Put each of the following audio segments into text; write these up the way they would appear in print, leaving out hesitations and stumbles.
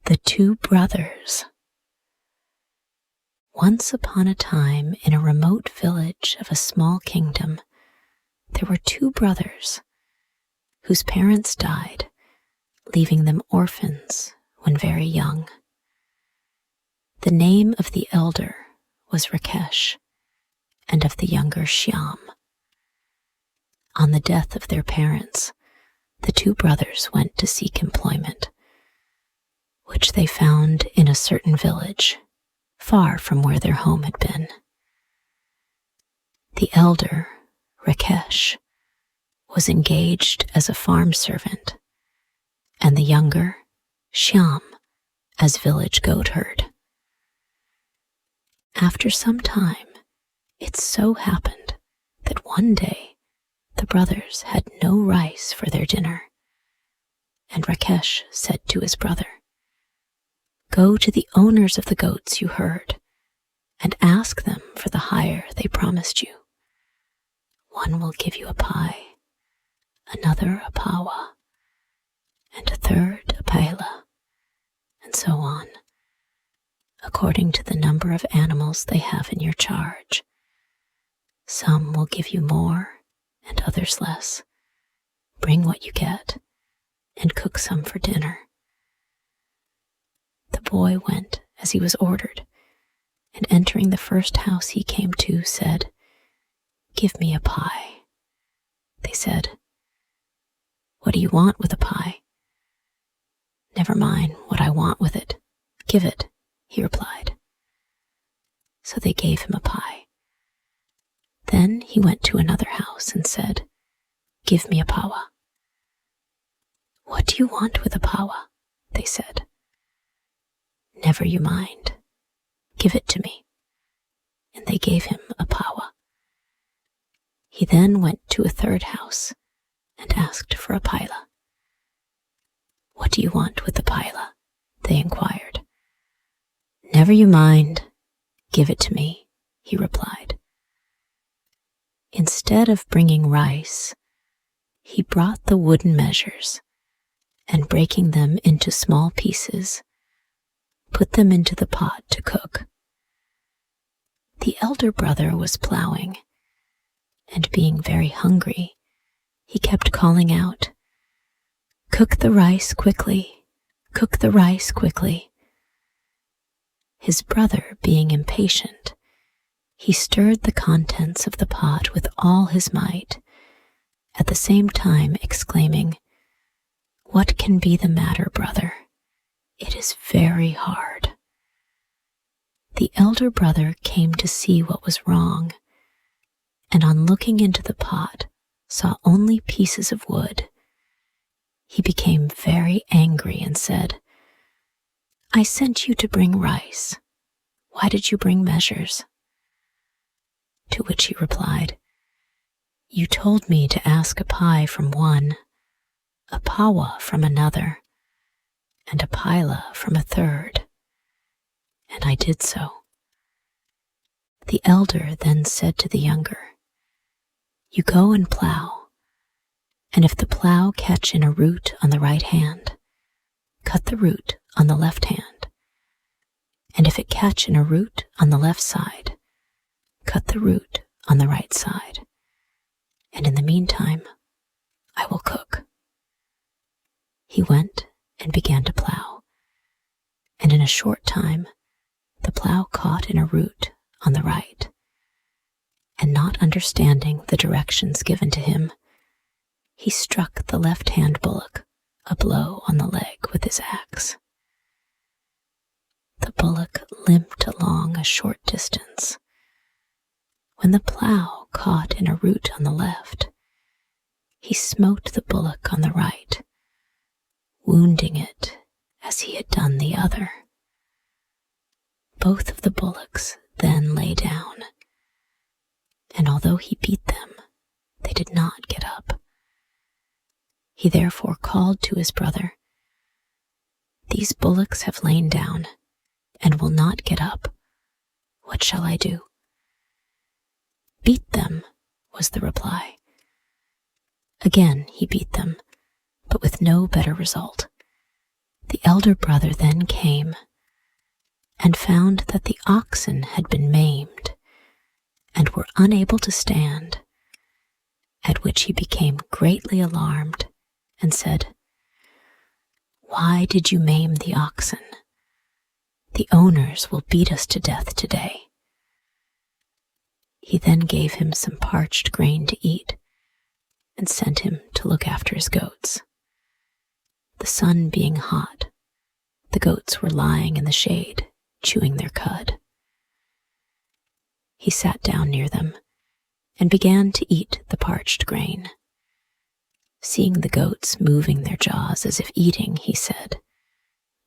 The Two Brothers. Once upon a time, in a remote village of a small kingdom, there were two brothers whose parents died, leaving them orphans when very young. The name of the elder was Rakesh, and of the younger Shyam. On the death of their parents, the two brothers went to seek employment, which they found in a certain village, far from where their home had been. The elder, Rakesh, was engaged as a farm servant, and the younger, Shyam, as village goatherd. After some time, it so happened that one day the brothers had no rice for their dinner, and Rakesh said to his brother, "Go to the owners of the goats you herd and ask them for the hire they promised you. One will give you a pie, another a pawa, and a third a paila, and so on, according to the number of animals they have in your charge. Some will give you more and others less. Bring what you get and cook some for dinner." The boy went as he was ordered, and entering the first house he came to, said, "Give me a pie." They said, "What do you want with a pie?" "Never mind what I want with it. Give it," he replied. So they gave him a pie. Then he went to another house and said, "Give me a pawa." "What do you want with a pawa?" they said. "Never you mind. Give it to me." And they gave him a pawa. He then went to a third house and asked for a paila. "What do you want with the paila?" they inquired. "Never you mind. Give it to me," he replied. Instead of bringing rice, he brought the wooden measures, and breaking them into small pieces, put them into the pot to cook. The elder brother was plowing, and being very hungry, he kept calling out, "Cook the rice quickly, cook the rice quickly." His brother, being impatient, he stirred the contents of the pot with all his might, at the same time exclaiming, "What can be the matter, brother? It is very hard." The elder brother came to see what was wrong, and on looking into the pot, saw only pieces of wood. He became very angry and said, "I sent you to bring rice. Why did you bring measures?" To which he replied, "You told me to ask a pie from one, a pawa from another, and a paila from a third, and I did so." The elder then said to the younger, "You go and plow, and if the plow catch in a root on the right hand, cut the root on the left hand, and if it catch in a root on the left side, cut the root on the right side, and in the meantime, I will cook." He went and began to plow, and in a short time, the plow caught in a root on the right, and not understanding the directions given to him, he struck the left-hand bullock a blow on the leg with his axe. The bullock limped along a short distance. When the plow caught in a root on the left, he smote the bullock on the right, wounding it as he had done the other. Both of the bullocks then lay down, and although he beat them, they did not get up. He therefore called to his brother, "These bullocks have lain down and will not get up. What shall I do?" "Beat them," was the reply. Again he beat them, but with no better result. The elder brother then came and found that the oxen had been maimed and were unable to stand, at which he became greatly alarmed and said, "Why did you maim the oxen? The owners will beat us to death today." He then gave him some parched grain to eat and sent him to look after his goats. The sun being hot, the goats were lying in the shade, chewing their cud. He sat down near them and began to eat the parched grain. Seeing the goats moving their jaws as if eating, he said,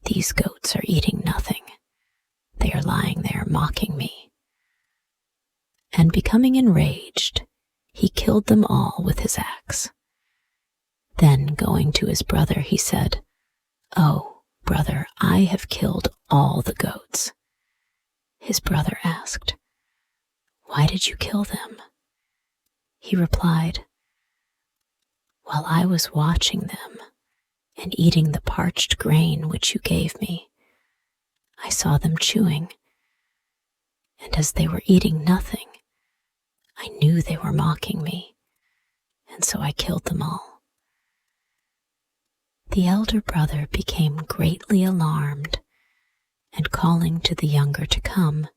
"These goats are eating nothing. They are lying there mocking me." And becoming enraged, he killed them all with his axe. Then, going to his brother, he said, "Oh, brother, I have killed all the goats." His brother asked, "Why did you kill them?" He replied, "While I was watching them and eating the parched grain which you gave me, I saw them chewing, and as they were eating nothing, I knew they were mocking me, and so I killed them all." The elder brother became greatly alarmed, and calling to the younger to come,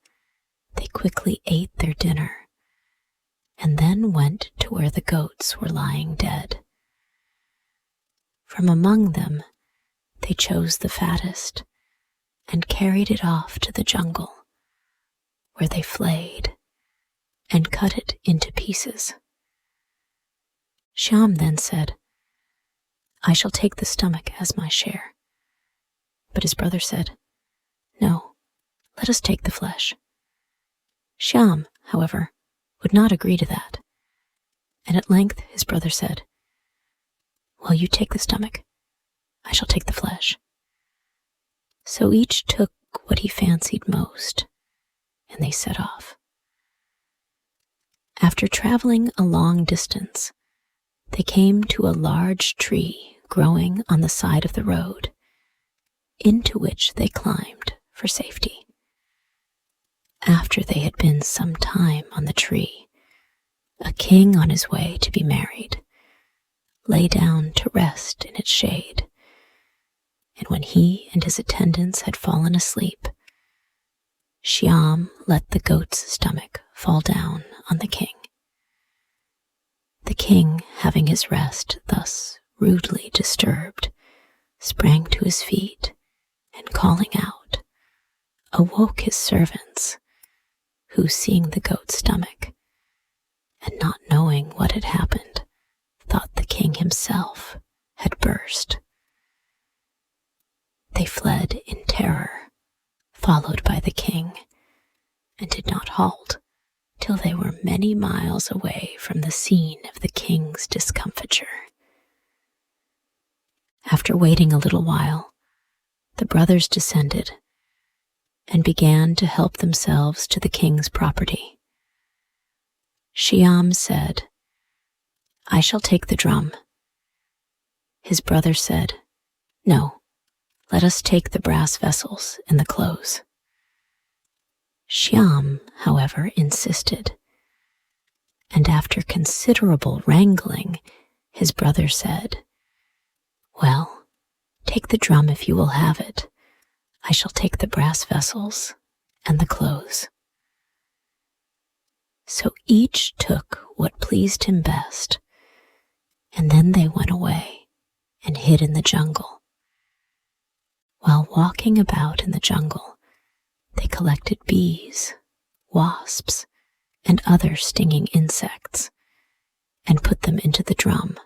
they quickly ate their dinner, and then went to where the goats were lying dead. From among them, they chose the fattest and carried it off to the jungle, where they flayed and cut it into pieces. Shyam then said, "I shall take the stomach as my share." But his brother said, "No, let us take the flesh." Shyam, however, would not agree to that, and at length his brother said, "Well, you take the stomach, I shall take the flesh." So each took what he fancied most, and they set off. After traveling a long distance, they came to a large tree growing on the side of the road, into which they climbed for safety. After they had been some time on the tree, a king on his way to be married lay down to rest in its shade, and when he and his attendants had fallen asleep, Shyam let the goat's stomach fall down on the king. The king, having his rest thus rudely disturbed, sprang to his feet and, calling out, awoke his servants, who, seeing the goat's stomach and not knowing what had happened, thought the king himself had burst. They fled in terror, followed by the king, and did not halt till they were many miles away from the scene of the king's discomfiture. After waiting a little while, the brothers descended and began to help themselves to the king's property. Shyam said, "I shall take the drum." His brother said, "No, let us take the brass vessels and the clothes." Shyam, however, insisted, and after considerable wrangling, his brother said, "Well, take the drum if you will have it. I shall take the brass vessels and the clothes." So each took what pleased him best, and then they went away and hid in the jungle. While walking about in the jungle, they collected bees, wasps, and other stinging insects, and put them into the drum.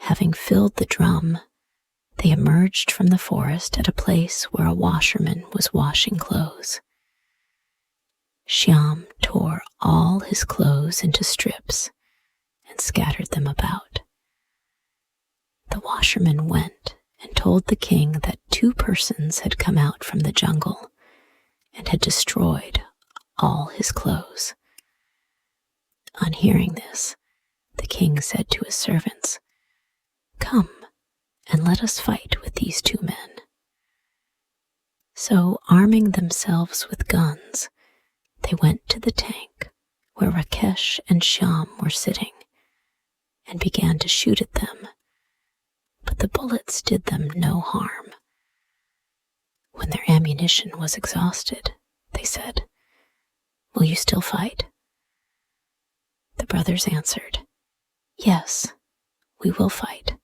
Having filled the drum, they emerged from the forest at a place where a washerman was washing clothes. Shyam tore all his clothes into strips and scattered them about. The washerman went and told the king that 2 persons had come out from the jungle and had destroyed all his clothes. On hearing this, the king said to his servants, "Come and let us fight with these two men." So, arming themselves with guns, they went to the tank where Rakesh and Shyam were sitting and began to shoot at them, but the bullets did them no harm. When their ammunition was exhausted, they said, "Will you still fight?" The brothers answered, "Yes, we will fight."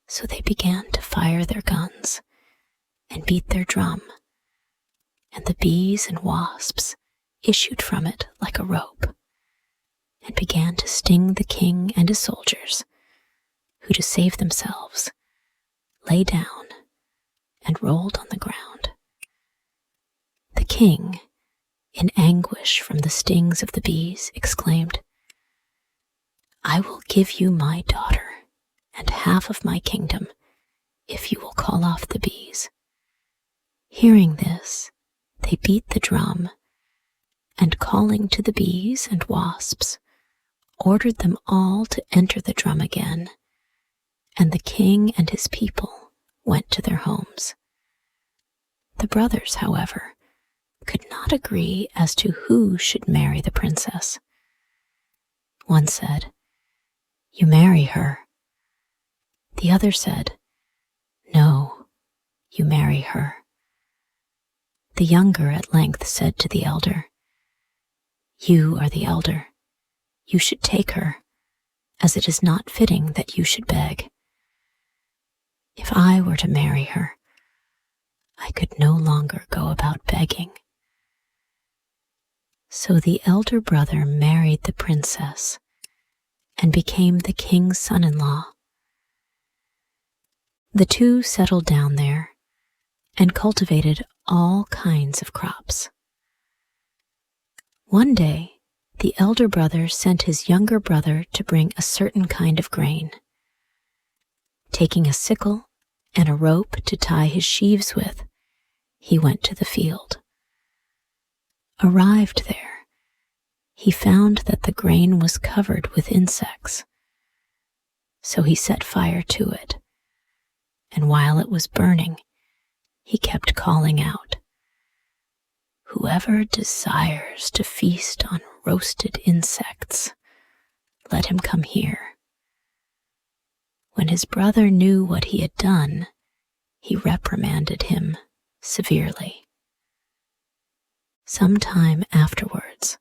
So they began to fire their guns and beat their drum, and the bees and wasps issued from it like a rope and began to sting the king and his soldiers, who, to save themselves, lay down and rolled on the ground. The king, in anguish from the stings of the bees, exclaimed, "I will give you my daughter and half of my kingdom if you will call off the bees." Hearing this, they beat the drum and, calling to the bees and wasps, ordered them all to enter the drum again, and the king and his people went to their homes. The brothers, however, could not agree as to who should marry the princess. One said, "You marry her." The other said, "No, you marry her." The younger at length said to the elder, "You are the elder. You should take her, as it is not fitting that you should beg. If I were to marry her, I could no longer go about begging." So the elder brother married the princess and became the king's son-in-law. The two settled down there and cultivated all kinds of crops. One day, the elder brother sent his younger brother to bring a certain kind of grain. Taking a sickle and a rope to tie his sheaves with, he went to the field. Arrived there, he found that the grain was covered with insects. So he set fire to it, and while it was burning, he kept calling out, "Whoever desires to feast on roasted insects, let him come here." When his brother knew what he had done, he reprimanded him severely. Some time afterwards,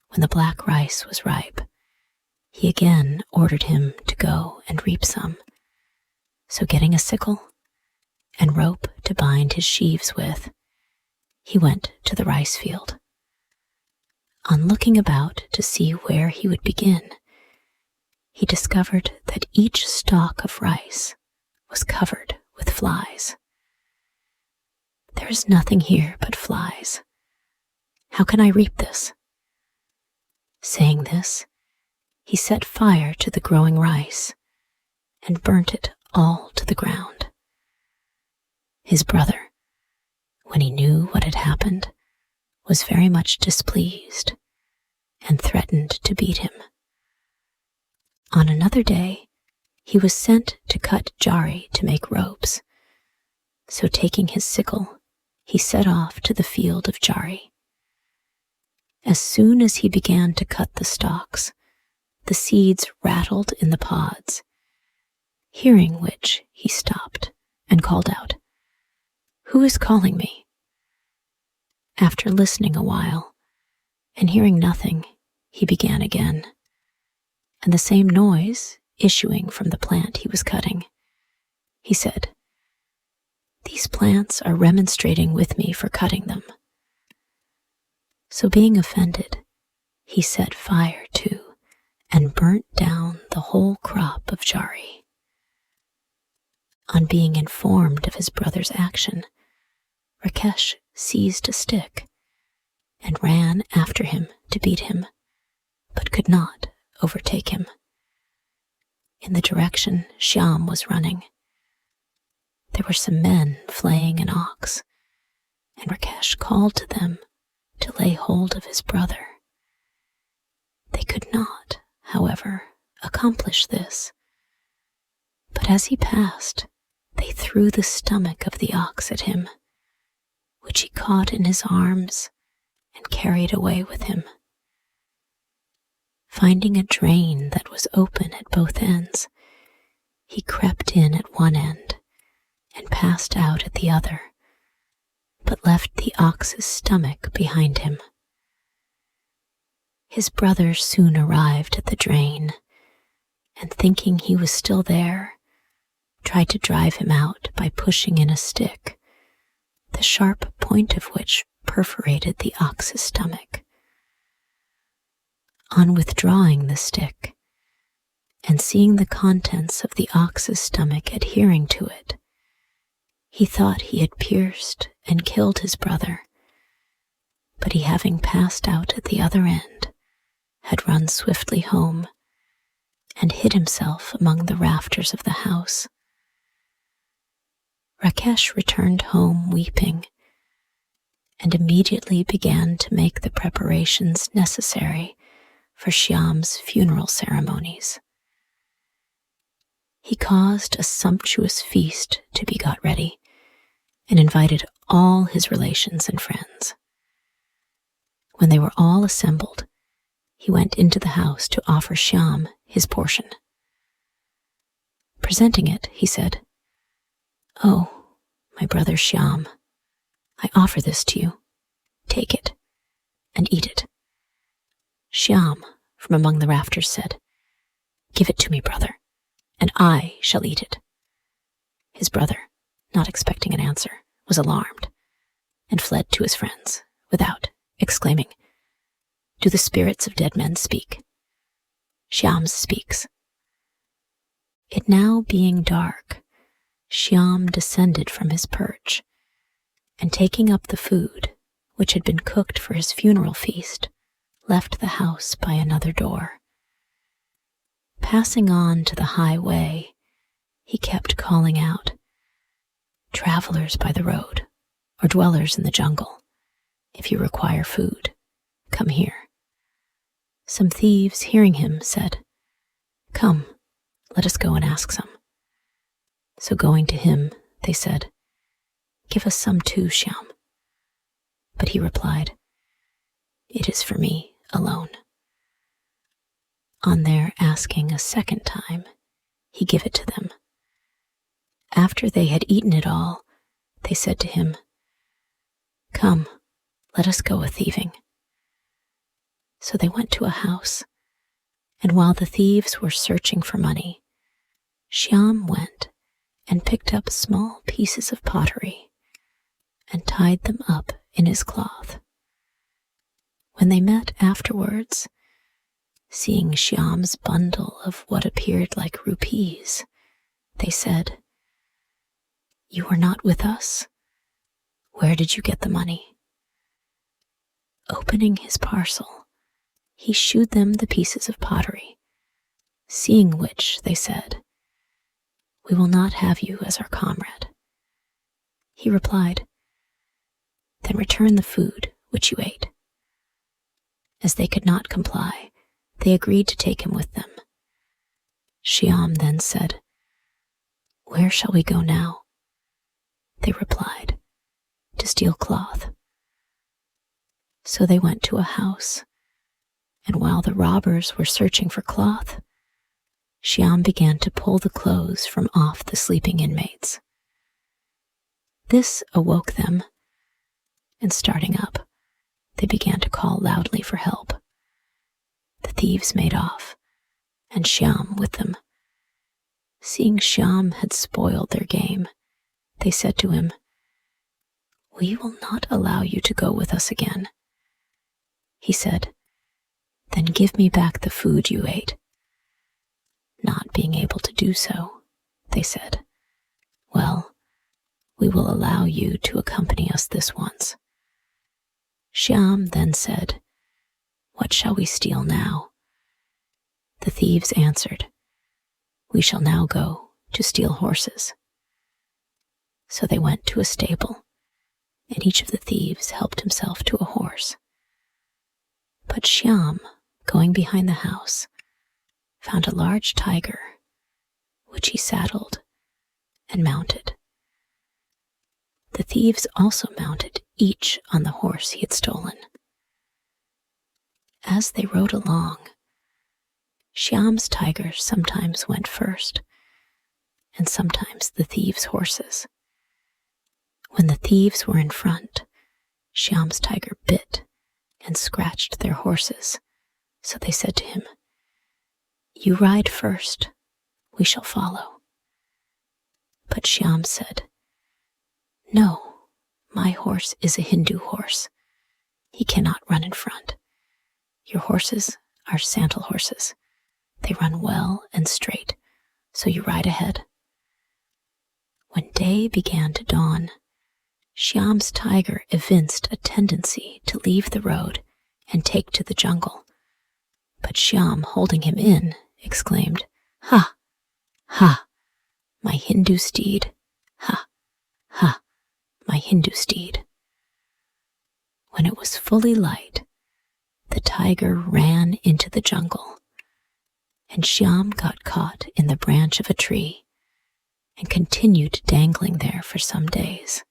when the black rice was ripe, he again ordered him to go and reap some. So getting a sickle and rope to bind his sheaves with, he went to the rice field. On looking about to see where he would begin, he discovered that each stalk of rice was covered with flies. "There is nothing here but flies. How can I reap this?" Saying this, he set fire to the growing rice and burnt it all to the ground. His brother, when he knew what had happened, was very much displeased and threatened to beat him. On another day, he was sent to cut jari to make ropes. So taking his sickle, he set off to the field of jari. As soon as he began to cut the stalks, the seeds rattled in the pods, hearing which he stopped and called out, "Who is calling me?" After listening a while and hearing nothing, he began again, and the same noise issuing from the plant he was cutting. He said, "These plants are remonstrating with me for cutting them." So being offended, he set fire to and burnt down the whole crop of jari. On being informed of his brother's action, Rakesh seized a stick and ran after him to beat him, but could not overtake him. In the direction Shyam was running, there were some men flaying an ox, and Rakesh called to them to lay hold of his brother. They could not, however, accomplish this, But as he passed, they threw the stomach of the ox at him, which he caught in his arms and carried away with him. Finding a drain that was open at both ends, he crept in at one end and passed out at the other, but left the ox's stomach behind him. His brother soon arrived at the drain, and thinking he was still there, tried to drive him out by pushing in a stick, the sharp point of which perforated the ox's stomach. On withdrawing the stick, and seeing the contents of the ox's stomach adhering to it, he thought he had pierced and killed his brother, but he, having passed out at the other end, had run swiftly home and hid himself among the rafters of the house. Rakesh returned home weeping, and immediately began to make the preparations necessary for Shyam's funeral ceremonies. He caused a sumptuous feast to be got ready, and invited all his relations and friends. When they were all assembled, he went into the house to offer Shyam his portion. Presenting it, he said, "Oh, my brother Shyam, I offer this to you. Take it and eat it." Shyam, from among the rafters, said, "Give it to me, brother, and I shall eat it." His brother, not expecting an answer, was alarmed, and fled to his friends without, exclaiming, "Do the spirits of dead men speak?" Shyam speaks. It now being dark, Shyam descended from his perch, and taking up the food, which had been cooked for his funeral feast, left the house by another door. Passing on to the highway, he kept calling out, "Travelers by the road, or dwellers in the jungle, if you require food, come here." Some thieves, hearing him, said, "Come, let us go and ask some." So going to him, they said, "Give us some too, Shyam." But he replied, "It is for me alone." On their asking a second time, he gave it to them. After they had eaten it all, they said to him, "Come, let us go a-thieving." So they went to a house, and while the thieves were searching for money, Shyam went and picked up small pieces of pottery and tied them up in his cloth. When they met afterwards, seeing Shyam's bundle of what appeared like rupees, they said, "You were not with us. Where did you get the money?" Opening his parcel, he shewed them the pieces of pottery, seeing which they said, "We will not have you as our comrade." He replied, "Then return the food which you ate." As they could not comply, they agreed to take him with them. Shyam then said, "Where shall we go now?" They replied, "To steal cloth." So they went to a house, and while the robbers were searching for cloth, Shyam began to pull the clothes from off the sleeping inmates. This awoke them, and starting up, they began to call loudly for help. The thieves made off, and Shyam with them. Seeing Shyam had spoiled their game, they said to him, "We will not allow you to go with us again." He said, "Then give me back the food you ate." Not being able to do so, they said, "Well, we will allow you to accompany us this once." Shyam then said, "What shall we steal now?" The thieves answered, "We shall now go to steal horses." So they went to a stable, and each of the thieves helped himself to a horse. But Shyam, going behind the house, found a large tiger, which he saddled and mounted. The thieves also mounted, each on the horse he had stolen. As they rode along, Shyam's tiger sometimes went first, and sometimes the thieves' horses. When the thieves were in front, Shyam's tiger bit and scratched their horses, so they said to him, "You ride first, we shall follow." But Shyam said, "No, my horse is a Hindu horse. He cannot run in front. Your horses are sandal horses. They run well and straight, so you ride ahead." When day began to dawn, Shyam's tiger evinced a tendency to leave the road and take to the jungle. But Shyam, holding him in, exclaimed, "Ha! Ha! My Hindu steed! Ha! Ha! My Hindu steed!" When it was fully light, the tiger ran into the jungle, and Shyam got caught in the branch of a tree and continued dangling there for some days.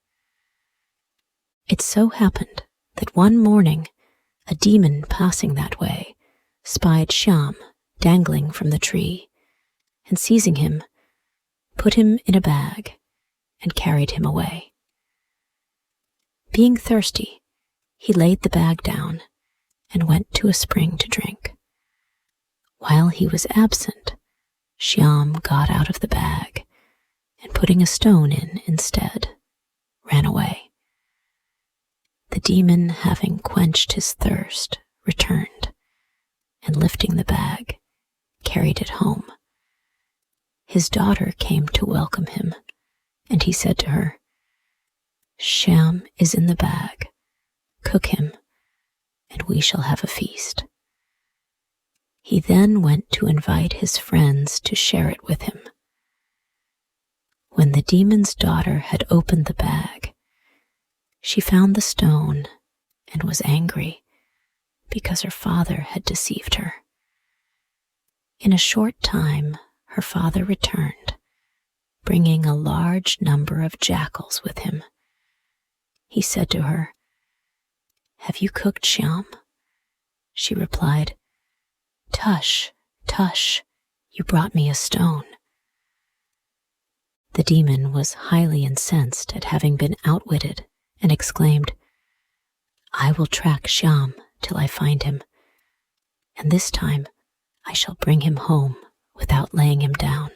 It so happened that one morning a demon passing that way spied Shyam dangling from the tree, and seizing him, put him in a bag and carried him away. Being thirsty, he laid the bag down and went to a spring to drink. While he was absent, Shyam got out of the bag and, putting a stone in instead, ran away. The demon, having quenched his thirst, returned, and lifting the bag, carried it home. His daughter came to welcome him, and he said to her, "Shyam is in the bag. Cook him, and we shall have a feast." He then went to invite his friends to share it with him. When the demon's daughter had opened the bag, she found the stone and was angry because her father had deceived her. In a short time, her father returned, bringing a large number of jackals with him. He said to her, "Have you cooked Shyam?" She replied, "Tush, tush, you brought me a stone." The demon was highly incensed at having been outwitted and exclaimed, "I will track Shyam till I find him, and this time I shall bring him home without laying him down."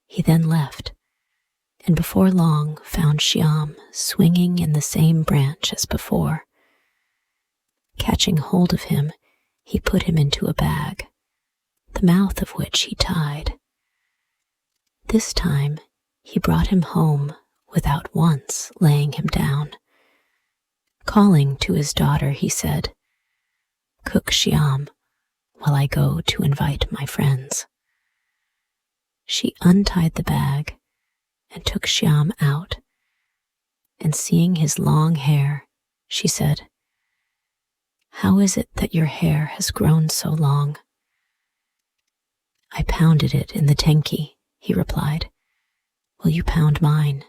He then left, and before long found Shyam swinging in the same branch as before. Catching hold of him, he put him into a bag, the mouth of which he tied. This time he brought him home without once laying him down. Calling to his daughter, he said, "Cook Shyam while I go to invite my friends." She untied the bag and took Shyam out, and seeing his long hair, she said, "How is it that your hair has grown so long?" "I pounded it in the tenki," he replied. "Will you pound mine,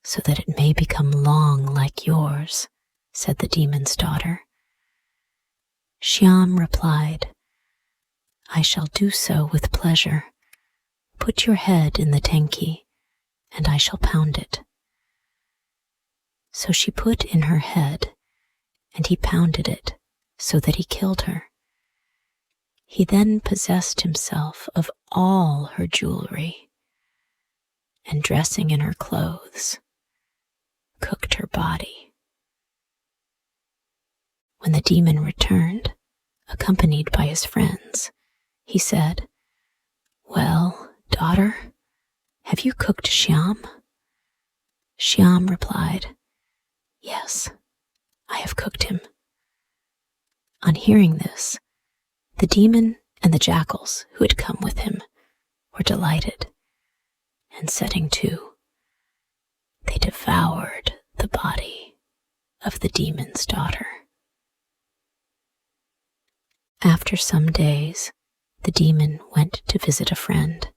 so that it may become long like yours?" said the demon's daughter. Shyam replied, "I shall do so with pleasure. Put your head in the tenki, and I shall pound it." So she put in her head, and he pounded it so that he killed her. He then possessed himself of all her jewelry, and dressing in her clothes, cooked her body. When the demon returned, accompanied by his friends, he said, "Well, daughter, have you cooked Shyam?" Shyam replied, "Yes, I have cooked him." On hearing this, the demon and the jackals who had come with him were delighted, and setting to, they devoured the body of the demon's daughter. After some days, the demon went to visit a friend,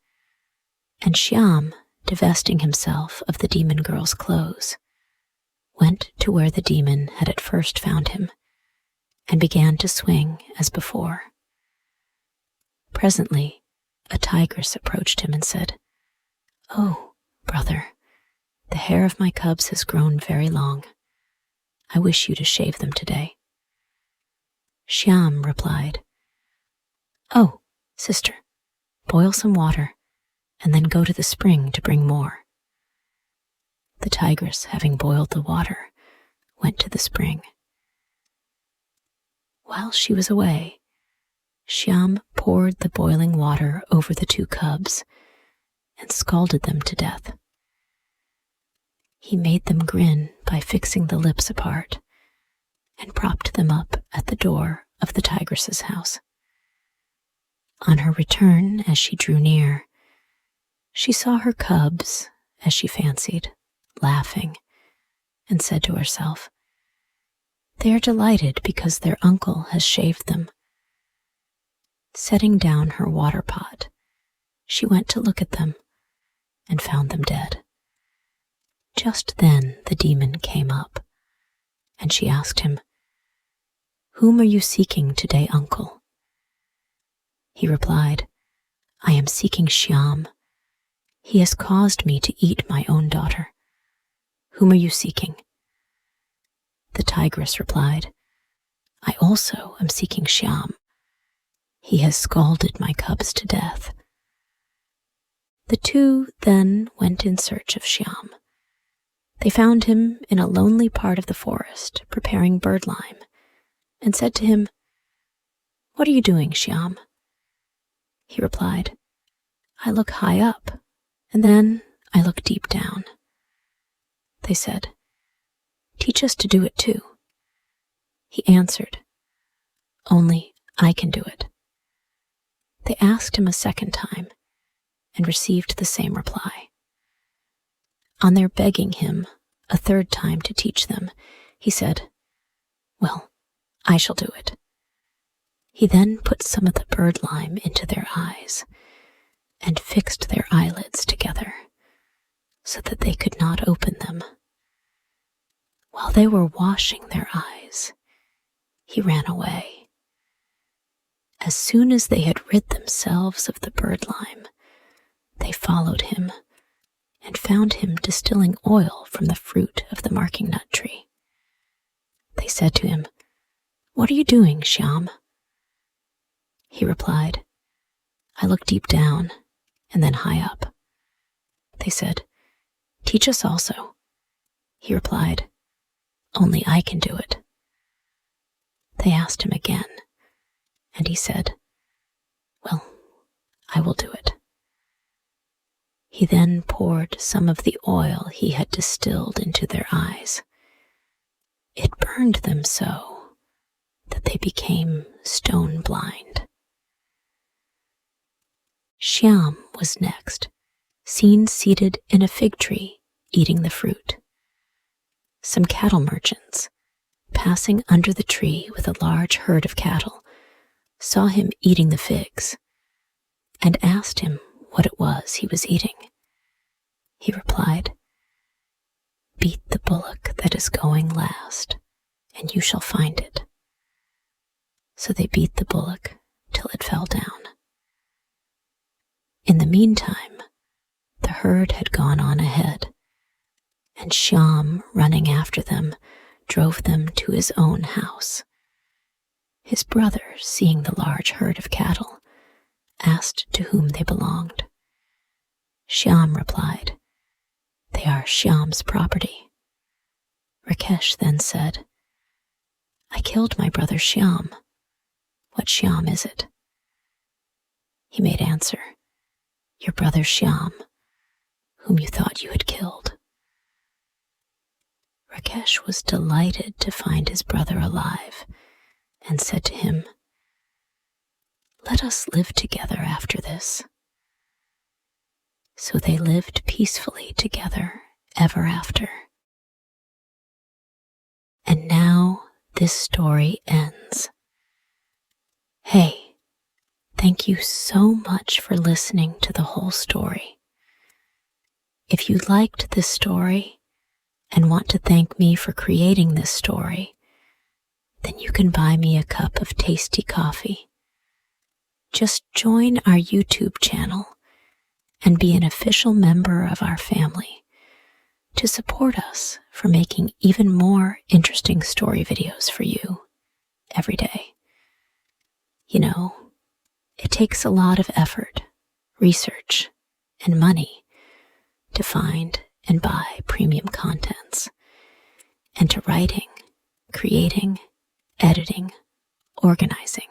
And Shyam, divesting himself of the demon girl's clothes, went to where the demon had at first found him and began to swing as before. Presently, a tigress approached him and said, "Oh, brother, the hair of my cubs has grown very long. I wish you to shave them today." Shyam replied, "Oh, sister, boil some water and then go to the spring to bring more." The tigress, having boiled the water, went to the spring. While she was away, Shyam poured the boiling water over the two cubs and scalded them to death. He made them grin by fixing the lips apart and propped them up at the door of the tigress's house. On her return, as she drew near, she saw her cubs, as she fancied, laughing, and said to herself, "They are delighted because their uncle has shaved them." Setting down her water pot, she went to look at them and found them dead. Just then the demon came up, and she asked him, "Whom are you seeking today, uncle?" He replied, "I am seeking Shyam. He has caused me to eat my own daughter. Whom are you seeking?" The tigress replied, "I also am seeking Shyam. He has scalded my cubs to death." The two then went in search of Shyam. They found him in a lonely part of the forest preparing birdlime, and said to him, "What are you doing, Shyam?" He replied, "I look high up, and then I look deep down." They said, "Teach us to do it too." He answered, "Only I can do it." They asked him a second time and received the same reply. On their begging him a third time to teach them, he said, "Well, I shall do it." He then put some of the birdlime into their eyes and fixed their eyelids together so that they could not open them. While they were washing their eyes, he ran away. As soon as they had rid themselves of the birdlime, they followed him and found him distilling oil from the fruit of the marking nut tree. They said to him, "What are you doing, Shyam?" He replied, "I look deep down and then high up." They said, "Teach us also." He replied, "Only I can do it." They asked him again, and he said, "Well, I will do it." He then poured some of the oil he had distilled into their eyes. It burned them so that they became stone blind. Shyam was next seen seated in a fig tree eating the fruit. Some cattle merchants, passing under the tree with a large herd of cattle, saw him eating the figs and asked him what it was he was eating. He replied, "Beat the bullock that is going last, and you shall find it." So they beat the bullock till it fell down. In the meantime, the herd had gone on ahead, and Shyam, running after them, drove them to his own house. His brother, seeing the large herd of cattle, asked to whom they belonged. Shyam replied, "They are Shyam's property." Rakesh then said, "I killed my brother Shyam. What Shyam is it?" He made answer, "Your brother Shyam, whom you thought you had killed." Rakesh was delighted to find his brother alive and said to him, "Let us live together after this." So they lived peacefully together ever after. And now this story ends. Hey, thank you so much for listening to the whole story. If you liked this story and want to thank me for creating this story, then you can buy me a cup of tasty coffee. Just join our YouTube channel and be an official member of our family to support us for making even more interesting story videos for you every day. You know, it takes a lot of effort, research, and money to find and buy premium contents, and to writing, creating, editing, organizing,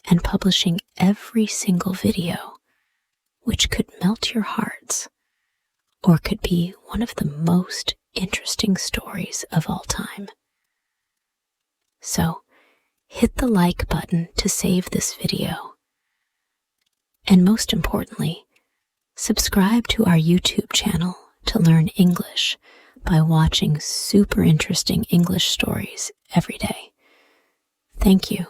and publishing every single video, which could melt your hearts or could be one of the most interesting stories of all time. So, hit the like button to save this video. And most importantly, subscribe to our YouTube channel to learn English by watching super interesting English stories every day. Thank you.